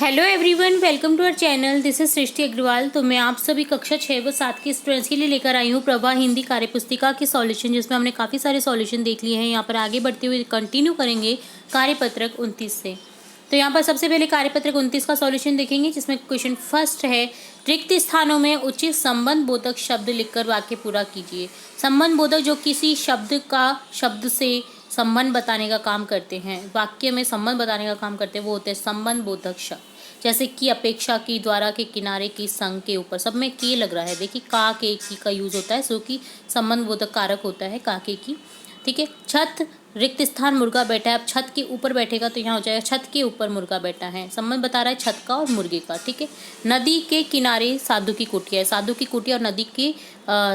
Hello everyone, welcome to our channel. This is Srishti Agarwal. तो मैं आप सभी कक्षा 6 व 7 के स्टूडेंट्स के लिए लेकर आई हूँ प्रभा हिंदी कार्यपुस्तिका के सॉल्यूशन, जिसमें हमने काफ़ी सारे सॉल्यूशन देख लिए हैं। यहाँ पर आगे बढ़ते हुए कंटिन्यू करेंगे कार्यपत्रक 29 से। तो यहाँ पर सबसे पहले कार्यपत्रक 29 का सॉल्यूशन देखेंगे, जिसमें क्वेश्चन फर्स्ट है, रिक्त स्थानों में उचित संबंध बोधक शब्द लिखकर वाक्य पूरा कीजिए। संबंध बोधक जो किसी शब्द से संबंध बताने का काम करते हैं, वाक्य में संबंध बताने का काम करते हैं, वो होते हैं संबंध बोधक शब्द। जैसे कि, अपेक्षा की, द्वारा के, किनारे की, संग के, ऊपर, सब में के लग रहा है। देखिए का के की का यूज होता है, जो कि संबंध बोधक कारक होता है का के की। ठीक है। छत, रिक्त स्थान, मुर्गा बैठा है। अब छत के ऊपर बैठेगा तो यहाँ हो जाएगा छत के ऊपर मुर्गा बैठा है। संबंध बता रहा है छत का और मुर्गे का। ठीक है। नदी के किनारे साधु की कुटिया है। साधु की कुटिया और नदी के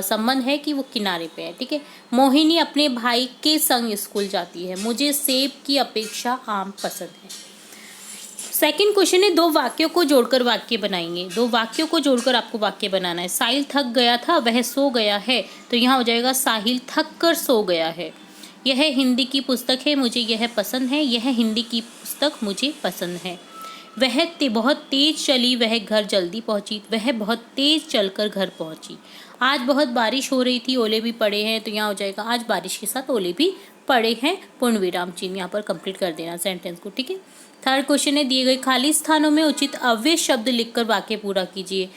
संबंध है कि वो किनारे पे है। ठीक है। मोहिनी अपने भाई के संग स्कूल जाती है। मुझे सेब की अपेक्षा आम पसंद है। सेकंड क्वेश्चन है, दो वाक्यों को जोड़कर वाक्य बनाएंगे। दो वाक्यों को जोड़कर आपको वाक्य बनाना है। साहिल थक गया था, वह सो गया है। तो यहाँ हो जाएगा साहिल थक कर सो गया है। यह हिंदी की पुस्तक है, मुझे यह पसंद है। यह हिंदी की पुस्तक मुझे पसंद है। वह बहुत तेज चली, वह घर जल्दी पहुंची। वह बहुत तेज चलकर घर पहुंची। आज बहुत बारिश हो रही थी, ओले भी पड़े हैं। तो यहाँ हो जाएगा आज बारिश के साथ ओले भी पड़े हैं। पूर्ण विराम चिन्ह यहाँ पर कंप्लीट कर देना सेंटेंस को। ठीक है। थर्ड क्वेश्चन है, दिए गए खाली स्थानों में उचित अव्यय शब्द लिखकर वाक्य पूरा कीजिए।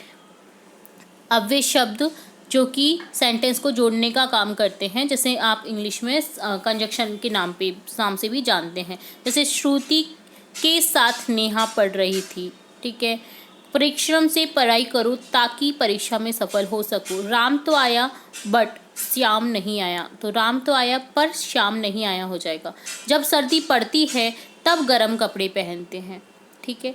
अव्यय शब्द जो कि सेंटेंस को जोड़ने का काम करते हैं, जैसे आप इंग्लिश में कंजक्शन के नाम से भी जानते हैं। जैसे श्रुति के साथ नेहा पढ़ रही थी। ठीक है। परिश्रम से पढ़ाई करो ताकि परीक्षा में सफल हो सको। राम तो आया बट श्याम नहीं आया। तो राम तो आया पर श्याम नहीं आया हो जाएगा। जब सर्दी पड़ती है तब गर्म कपड़े पहनते हैं। ठीक है।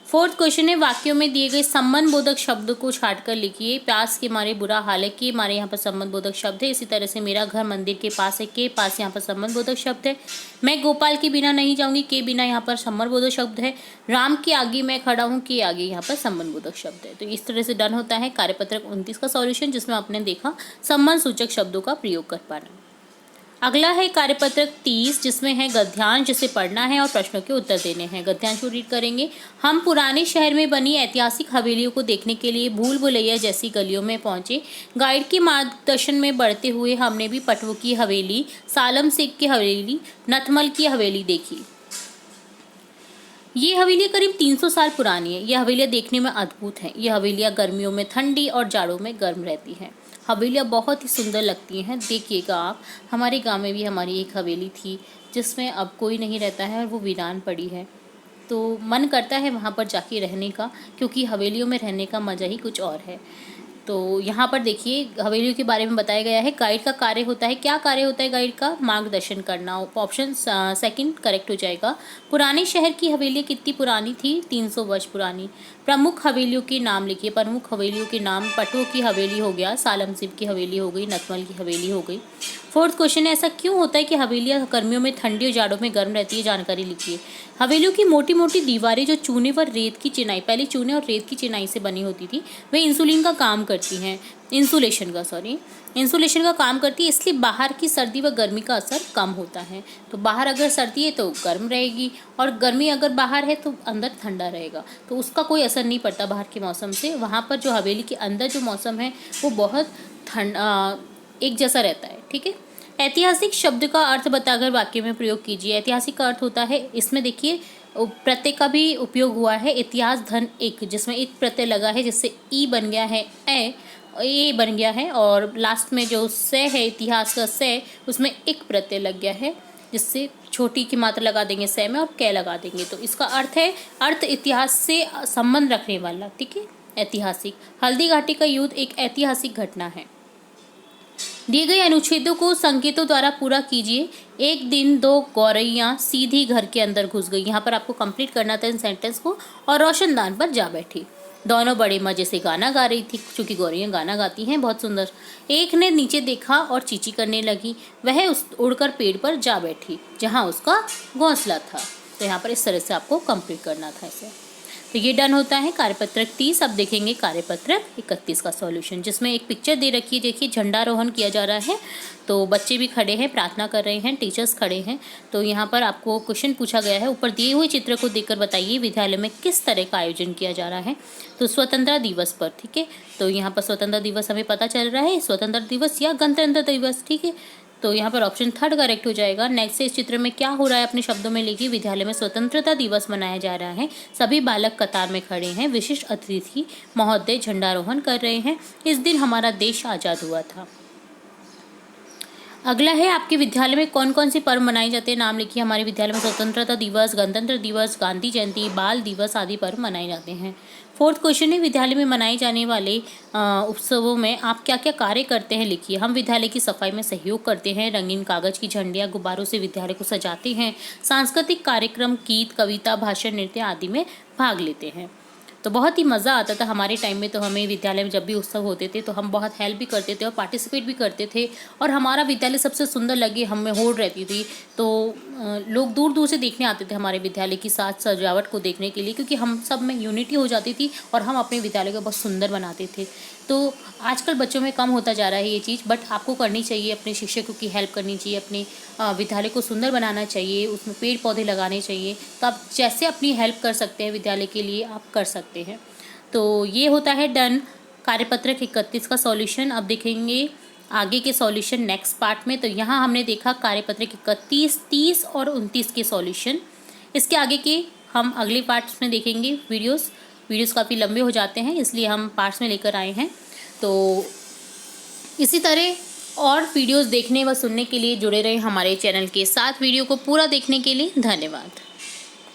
फोर्थ क्वेश्चन है, वाक्यों में दिए गए संबंध बोधक शब्द को छाट कर लिखिए। प्यास के मारे बुरा हाल है, के मारे यहाँ पर संबंध बोधक शब्द है। इसी तरह से मेरा घर मंदिर के पास है, के पास यहाँ पर संबंध बोधक शब्द है। मैं गोपाल के बिना नहीं जाऊंगी, के बिना यहाँ पर संबंध बोधक शब्द है। राम के आगे मैं खड़ा हूँ, के आगे यहाँ पर संबंध बोधक शब्द है। तो इस तरह से डन होता है कार्यपत्रक 29 का सॉल्यूशन, जिसमें आपने देखा संबंध सूचक शब्दों का प्रयोग कर पाना। अगला है कार्यपत्रक 30, जिसमें है गद्यांश, जिसे पढ़ना है और प्रश्नों के उत्तर देने हैं। गद्यांश को रीड करेंगे। हम पुराने शहर में बनी ऐतिहासिक हवेलियों को देखने के लिए भूल भुलैया जैसी गलियों में पहुंचे। गाइड के मार्गदर्शन में बढ़ते हुए हमने भी पटवों की हवेली, सालम शेख की हवेली, नथमल की हवेली देखी। ये हवेलियाँ करीब 300 साल पुरानी है। ये हवेलियाँ देखने में अद्भुत हैं। ये हवेलियाँ गर्मियों में ठंडी और जाड़ों में गर्म रहती हैं। हवेलियाँ बहुत ही सुंदर लगती हैं। देखिएगा आप, हमारे गांव में भी हमारी एक हवेली थी, जिसमें अब कोई नहीं रहता है और वो वीरान पड़ी है। तो मन करता है वहाँ पर जाके रहने का, क्योंकि हवेलियों में रहने का मज़ा ही कुछ और है। तो यहाँ पर देखिए हवेलियों के बारे में बताया गया है। गाइड का कार्य होता है, क्या कार्य होता है गाइड का? मार्गदर्शन करना। ऑप्शन सेकंड करेक्ट हो जाएगा। पुराने शहर की हवेली कितनी पुरानी थी? 300 वर्ष पुरानी। प्रमुख हवेलियों के नाम लिखिए। प्रमुख हवेलियों के नाम, पटुओं की हवेली हो गया, सालम सिंह की हवेली हो गई, नथमल की हवेली हो गई। फोर्थ क्वेश्चन है, ऐसा क्यों होता है कि हवेलियाँ गर्मियों में ठंडी और जाड़ों में गर्म रहती है? जानकारी लिखिए। हवेलियों की मोटी मोटी दीवारें जो चूने व रेत की चिनाई, पहले चूने और रेत की चिनाई से बनी होती थी, वे इंसुलिन का काम करती हैं, इंसुलेशन का काम करती है। इसलिए बाहर की सर्दी व गर्मी का असर कम होता है। तो बाहर अगर सर्दी है तो गर्म रहेगी, और गर्मी अगर बाहर है तो अंदर ठंडा रहेगा। तो उसका कोई असर नहीं पड़ता बाहर के मौसम से। वहाँ पर जो हवेली के अंदर जो मौसम है वो बहुत एक जैसा रहता है। ठीक है। ऐतिहासिक शब्द का अर्थ बताकर वाक्य में प्रयोग कीजिए। ऐतिहासिक का अर्थ होता है, इसमें देखिए प्रत्यय का भी उपयोग हुआ है। इतिहास धन एक, जिसमें एक प्रत्यय लगा है, जिससे ई बन गया है, ए बन गया है, और लास्ट में जो से है इतिहास का से, उसमें एक प्रत्यय लग गया है, जिससे छोटी की मात्रा लगा देंगे से में और कै लगा देंगे। तो इसका अर्थ है अर्थ इतिहास से संबंध रखने वाला। ठीक है। ऐतिहासिक। हल्दी घाटी का युद्ध एक ऐतिहासिक घटना है। दिए गए अनुच्छेदों को संकेतों द्वारा पूरा कीजिए। एक दिन दो गौरैया सीधी घर के अंदर घुस गई। यहाँ पर आपको कंप्लीट करना था इन सेंटेंस को। और रोशनदान पर जा बैठी। दोनों बड़े मजे से गाना गा रही थी, क्योंकि गौरैया गाना गाती हैं बहुत सुंदर। एक ने नीचे देखा और चींची करने लगी। वह उड़कर पेड़ पर जा बैठी, जहाँ उसका घोंसला था। तो यहाँ पर इस तरह से आपको कंप्लीट करना था इसे। तो ये डन होता है कार्यपत्रक 30। अब देखेंगे कार्यपत्रक 31 का सॉल्यूशन, जिसमें एक पिक्चर दे रखी है। देखिए झंडारोहण किया जा रहा है, तो बच्चे भी खड़े हैं, प्रार्थना कर रहे हैं, टीचर्स खड़े हैं। तो यहाँ पर आपको क्वेश्चन पूछा गया है, ऊपर दिए हुए चित्र को देखकर बताइए विद्यालय में किस तरह का आयोजन किया जा रहा है। तो स्वतंत्रता दिवस पर, ठीक है। तो यहाँ पर स्वतंत्रता दिवस हमें पता चल रहा है, स्वतंत्रता दिवस या गणतंत्र दिवस, ठीक है। तो यहाँ पर ऑप्शन 3 करेक्ट हो जाएगा। नेक्स्ट से इस चित्र में क्या हो रहा है अपने शब्दों में लिखिए। विद्यालय में स्वतंत्रता दिवस मनाया जा रहा है, सभी बालक कतार में खड़े हैं, विशिष्ट अतिथि महोदय झंडारोहण कर रहे हैं, इस दिन हमारा देश आज़ाद हुआ था। अगला है आपके विद्यालय में कौन कौन से पर्व मनाए जाते हैं, नाम लिखिए। हमारे विद्यालय में स्वतंत्रता दिवस, गणतंत्र दिवस, गांधी जयंती, बाल दिवस आदि पर्व मनाए जाते हैं। 4th क्वेश्चन है, विद्यालय में मनाए जाने वाले उत्सवों में आप क्या क्या कार्य करते हैं, लिखिए। हम विद्यालय की सफाई में सहयोग करते हैं, रंगीन कागज की झंडियाँ गुब्बारों से विद्यालय को सजाते हैं, सांस्कृतिक कार्यक्रम, गीत, कविता, भाषण, नृत्य आदि में भाग लेते हैं। तो बहुत ही मज़ा आता था हमारे टाइम में। तो हमें विद्यालय में जब भी उत्सव होते थे तो हम बहुत हेल्प भी करते थे और पार्टिसिपेट भी करते थे, और हमारा विद्यालय सबसे सुंदर लगे हमें होड़ रहती थी। तो लोग दूर दूर से देखने आते थे हमारे विद्यालय की साज सजावट को देखने के लिए, क्योंकि हम सब में यूनिटी हो जाती थी और हम अपने विद्यालय को बहुत सुंदर बनाते थे। तो आजकल बच्चों में कम होता जा रहा है ये चीज़, बट आपको करनी चाहिए, अपने शिक्षकों की हेल्प करनी चाहिए, अपने विद्यालय को सुंदर बनाना चाहिए, उसमें पेड़ पौधे लगाने चाहिए। तो आप जैसे अपनी हेल्प कर सकते हैं विद्यालय के लिए आप कर सकते हैं। तो ये होता है डन कार्यपत्रक 31 का सॉल्यूशन। अब देखेंगे आगे के सॉल्यूशन नेक्स्ट पार्ट में। तो यहाँ हमने देखा कार्यपत्रक 31, 30 और 29 के सॉल्यूशन। इसके आगे के हम अगले पार्ट्स में देखेंगे। वीडियोस काफ़ी लंबे हो जाते हैं, इसलिए हम पार्ट्स में लेकर आए हैं। तो इसी तरह और वीडियोस देखने व सुनने के लिए जुड़े रहें हमारे चैनल के साथ। वीडियो को पूरा देखने के लिए धन्यवाद।